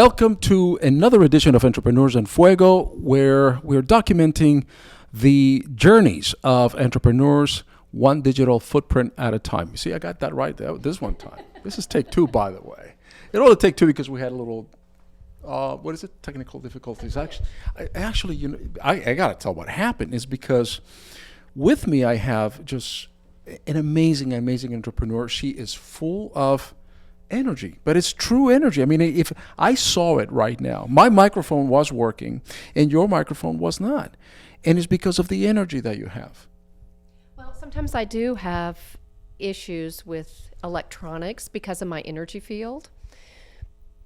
Welcome to another edition of Entrepreneurs and Fuego, where we're documenting the journeys of entrepreneurs one digital footprint at a time. You see, I got that right this one time. This is take two, by the way. It only take two because we had a little, technical difficulties. I got to tell what happened is because with me I have just an amazing entrepreneur. She is full of energy, but it's true energy. I mean, if I saw it right now, my microphone was working and your microphone was not. And it's because of the energy that you have. Well, sometimes I do have issues with electronics because of my energy field.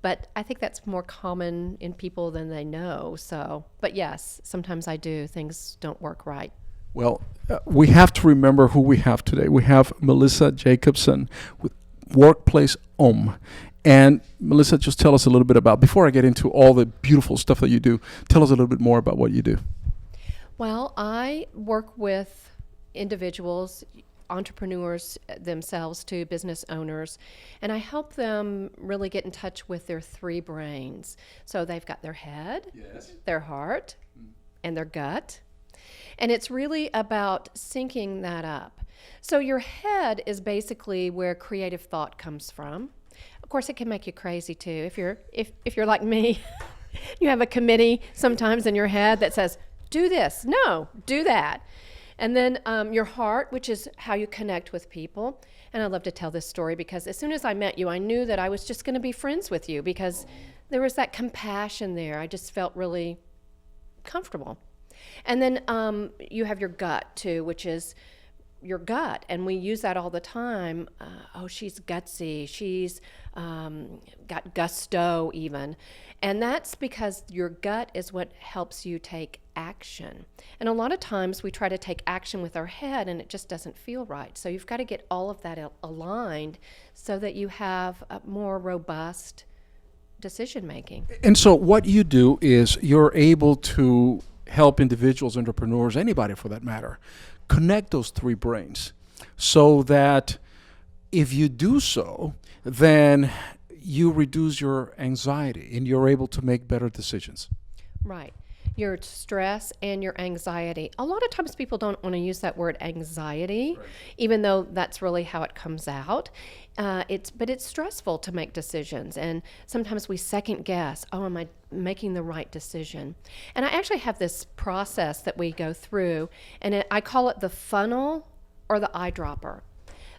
But I think that's more common in people than they know. So, but yes, sometimes I do. Things don't work right. Well, we have to remember who we have today. We have Melissa Jacobsen with Workplace Om. And Melissa, just tell us a little bit about, before I get into all the beautiful stuff that you do, tell us a little bit more about what you do. Well, I work with individuals, entrepreneurs themselves to business owners, and I help them really get in touch with their three brains. So they've got their head, yes, their heart, and their gut. And it's really about syncing that up. So your head is basically where creative thought comes from. Of course, it can make you crazy too. If you're like me, you have a committee sometimes in your head that says, do this, no, do that. And then your heart, which is how you connect with people. And I love to tell this story because as soon as I met you, I knew that I was just going to be friends with you because there was that compassion there. I just felt really comfortable. And then you have your gut too, which is your gut, and we use that all the time. She's gutsy, she's got gusto even. And that's because your gut is what helps you take action. And a lot of times we try to take action with our head and it just doesn't feel right. So you've got to get all of that aligned so that you have a more robust decision making. And so what you do is you're able to help individuals, entrepreneurs, anybody for that matter, connect those three brains so that if you do so, then you reduce your anxiety and you're able to make better decisions. Right. Your stress and your anxiety. A lot of times people don't want to use that word anxiety, right, even though that's really how it comes out. But it's stressful to make decisions, and sometimes we second guess, am I making the right decision? And I actually have this process that we go through, and I call it the funnel or the eyedropper.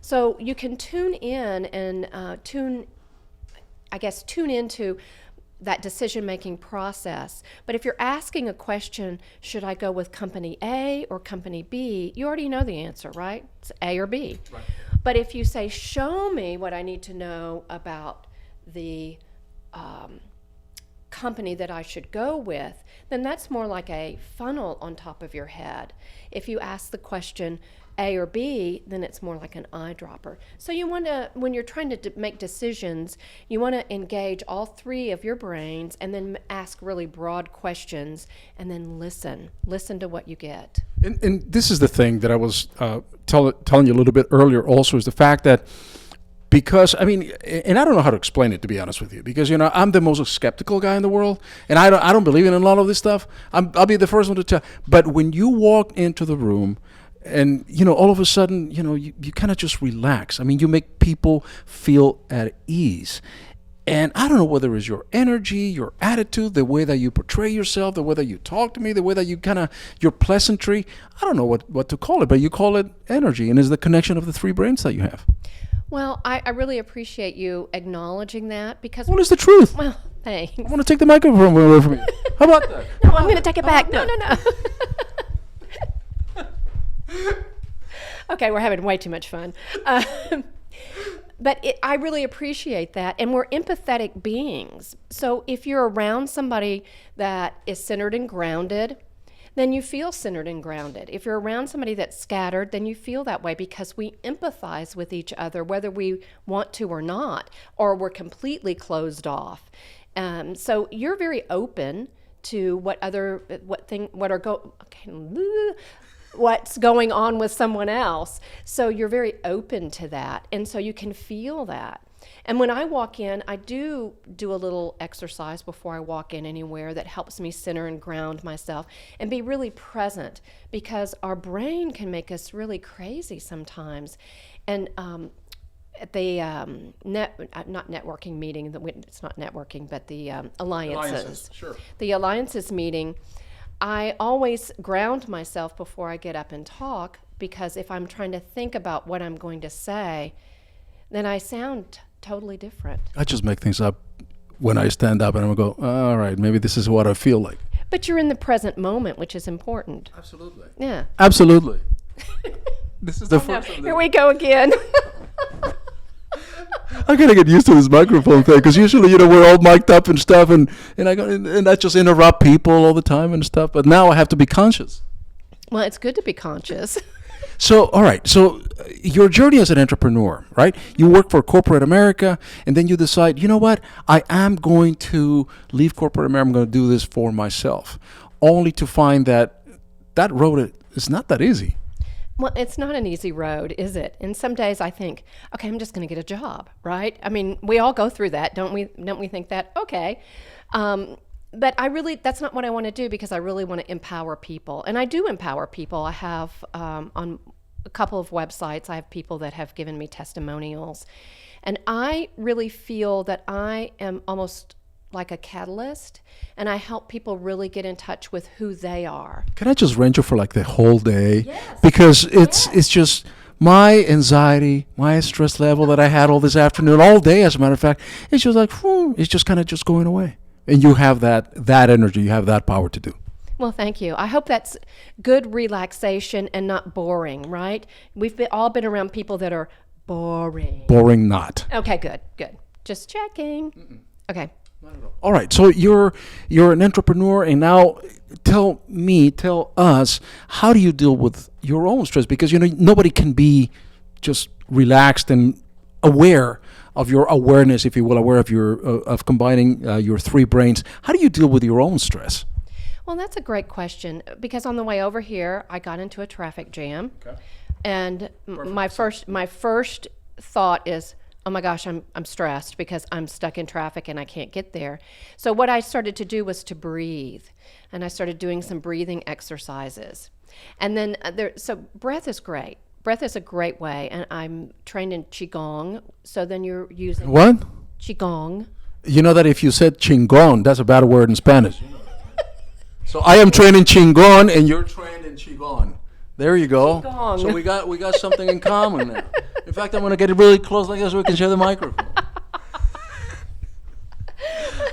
So you can tune in and tune into that decision-making process. But if you're asking a question, should I go with company A or company B, you already know the answer, right? It's A or B. Right. But if you say, show me what I need to know about the company that I should go with, then that's more like a funnel on top of your head. If you ask the question, A or B, then it's more like an eyedropper. So you want to, when you're trying to make decisions, you want to engage all three of your brains and then ask really broad questions and then listen to what you get. And this is the thing that I was telling you a little bit earlier also, is the fact that because, I mean, and I don't know how to explain it, to be honest with you, because, I'm the most skeptical guy in the world, and I don't believe in a lot of this stuff. I'll be the first one to tell. But when you walk into the room, and, all of a sudden, you kind of just relax. I mean, you make people feel at ease. And I don't know whether it's your energy, your attitude, the way that you portray yourself, the way that you talk to me, the way that you your pleasantry. I don't know what to call it, but you call it energy. And it's the connection of the three brains that you have. Well, I really appreciate you acknowledging that because... What is the truth? Well, thanks. I want to take the microphone away from you. How about that? No, I'm going to take it back. No. Okay, we're having way too much fun. But I really appreciate that. And we're empathetic beings. So if you're around somebody that is centered and grounded, then you feel centered and grounded. If you're around somebody that's scattered, then you feel that way because we empathize with each other, whether we want to or not, or we're completely closed off. So you're very open to what's going on with someone else. So you're very open to that. And so you can feel that. And when I walk in, I do a little exercise before I walk in anywhere that helps me center and ground myself and be really present, because our brain can make us really crazy sometimes. And at the not networking meeting, it's not networking, but the alliances. Sure. The alliances meeting, I always ground myself before I get up and talk, because if I'm trying to think about what I'm going to say, then I sound totally different. I just make things up when I stand up, and I'm going to go, all right, maybe this is what I feel like. But you're in the present moment, which is important. Absolutely. Yeah. Absolutely. This is the first time. Here we go again. I gotta get used to this microphone thing, because usually, we're all mic'd up and stuff, and I just interrupt people all the time and stuff. But now I have to be conscious. Well, it's good to be conscious. So, all right. So, your journey as an entrepreneur, right? You work for corporate America, and then you decide, you know what? I am going to leave corporate America. I'm going to do this for myself, only to find that road is not that easy. Well, it's not an easy road, is it? And some days I think, okay, I'm just going to get a job, right? I mean, we all go through that, don't we? Don't we think that? Okay. But that's not what I want to do, because I really want to empower people. And I do empower people. I have, on a couple of websites, I have people that have given me testimonials. And I really feel that I am almost like a catalyst, and I help people really get in touch with who they are. Can I just rent you for like the whole day? Yes. Because it's just my anxiety, my stress level that I had all this afternoon, all day, as a matter of fact, it's just like, it's just kind of just going away. And you have that energy, you have that power to do. Well, thank you. I hope that's good relaxation and not boring, right? We've all been around people that are boring. Boring not. Okay, good. Just checking. Mm-mm. Okay. All right, so you're an entrepreneur, and now tell us, how do you deal with your own stress? Because nobody can be just relaxed and aware of your awareness, if you will, aware of of combining your three brains. How do you deal with your own stress? Well, that's a great question, because on the way over here, I got into a traffic jam, and my first thought is, oh my gosh, I'm stressed because I'm stuck in traffic and I can't get there. So what I started to do was to breathe, and I started doing some breathing exercises. And then so breath is great. Breath is a great way, and I'm trained in Qigong. So then you're using what? Qigong. You know that if you said Chingon, that's a bad word in Spanish. So I am trained in Chingon, and you're trained in Qigong. There you go. Qigong. So we got something in common now. In fact, I'm going to get it really close like this so we can share the microphone.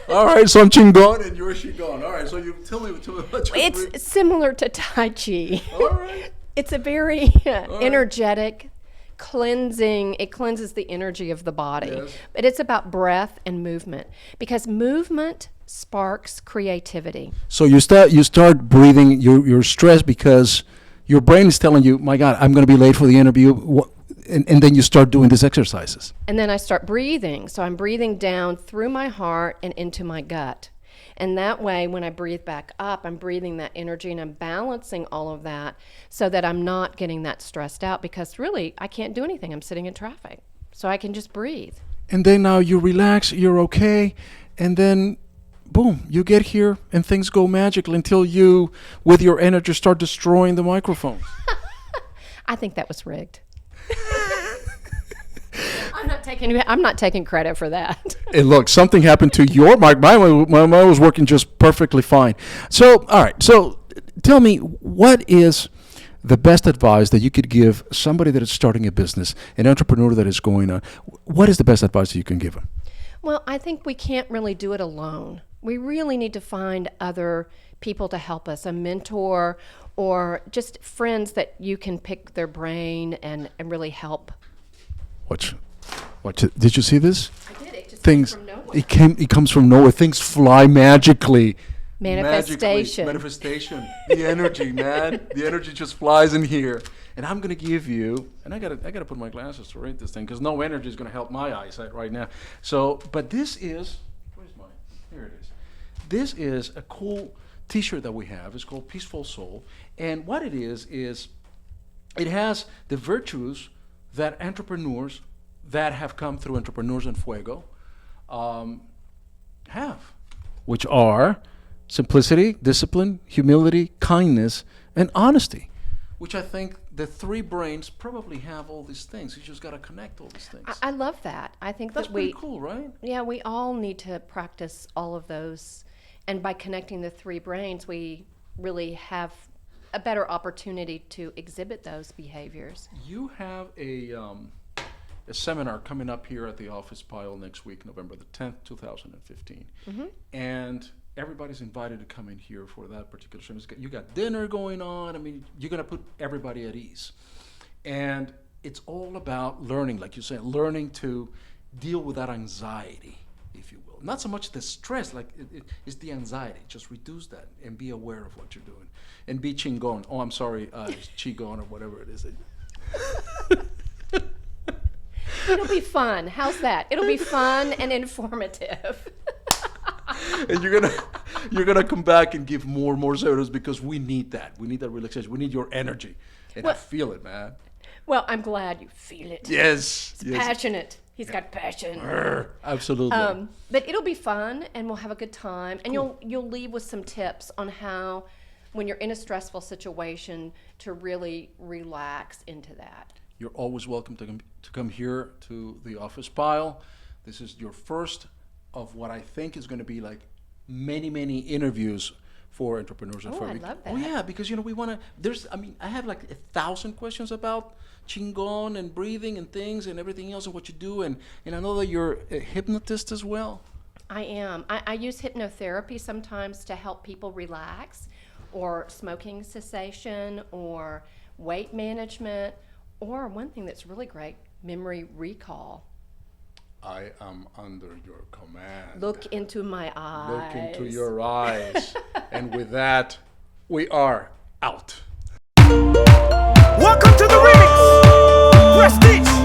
All right, so I'm Qigong and you're Qigong. All right, so you tell me what It's similar to Tai Chi. All right. It's a very energetic, cleansing. It cleanses the energy of the body. Yes. But it's about breath and movement, because movement sparks creativity. So you start breathing. You're stressed because your brain is telling you, my God, I'm going to be late for the interview. And then you start doing these exercises. And then I start breathing. So I'm breathing down through my heart and into my gut. And that way, when I breathe back up, I'm breathing that energy and I'm balancing all of that so that I'm not getting that stressed out, because really, I can't do anything. I'm sitting in traffic. So I can just breathe. And then now you relax, you're okay, and then boom, you get here and things go magically until you, with your energy, start destroying the microphones. I think that was rigged. I'm not taking credit for that. Hey, look, something happened to your mic. Mine was working just perfectly fine. So, all right. So, tell me, what is the best advice that you could give somebody that is starting a business, an entrepreneur that is going on? What is the best advice that you can give them? Well, I think we can't really do it alone. We really need to find other people to help us, a mentor or just friends that you can pick their brain and really help. Did you see this? I did. It just came from nowhere. It comes from nowhere. Things fly magically. Manifestation. Manifestation. The energy, man. The energy just flies in here. And I'm gonna give you, and I gotta put my glasses to read this thing, because no energy is gonna help my eyesight right now. So, but this is, where's mine? Here it is. This is a cool T-shirt that we have. It's called Peaceful Soul, and what it is it has the virtues that entrepreneurs that have come through Entrepreneurs and Fuego have, which are simplicity, discipline, humility, kindness, and honesty, which I think the three brains probably have all these things. You just got to connect all these things. I love that. I think That's that pretty cool, right? yeah, we all need to practice all of those. And by connecting the three brains, we really have a better opportunity to exhibit those behaviors. You have a seminar coming up here at the Office Pile next week, November the 10th, 2015. And everybody's invited to come in here for that particular seminar. You got dinner going on. I mean, you're going to put everybody at ease. And it's all about learning, like you said, learning to deal with that anxiety, if you will. Not so much the stress, like it's the anxiety. Just reduce that and be aware of what you're doing. And be chingon. Oh, I'm sorry, chigon or whatever it is. It'll be fun. How's that? It'll be fun and informative. And you're gonna come back and give more seminars because we need that. We need that relaxation. We need your energy. And I feel it, man. Well, I'm glad you feel it. Yes. It's passionate. He's got passion. Absolutely. But it'll be fun, and we'll have a good time. And you'll leave with some tips on how, when you're in a stressful situation, to really relax into that. You're always welcome to come here to the Office Pile. This is your first of what I think is going to be like many interviews for entrepreneurs and Oh, for I love that. Oh yeah, because we want to. I have like 1,000 questions about Qigong and breathing and things and everything else and what you do, and I know that you're a hypnotist as well. I am. I use hypnotherapy sometimes to help people relax, or smoking cessation, or weight management, or one thing that's really great, memory recall. I am under your command. Look into my eyes. Look into your eyes. And with that, we are out. Welcome to the remix. Prestige.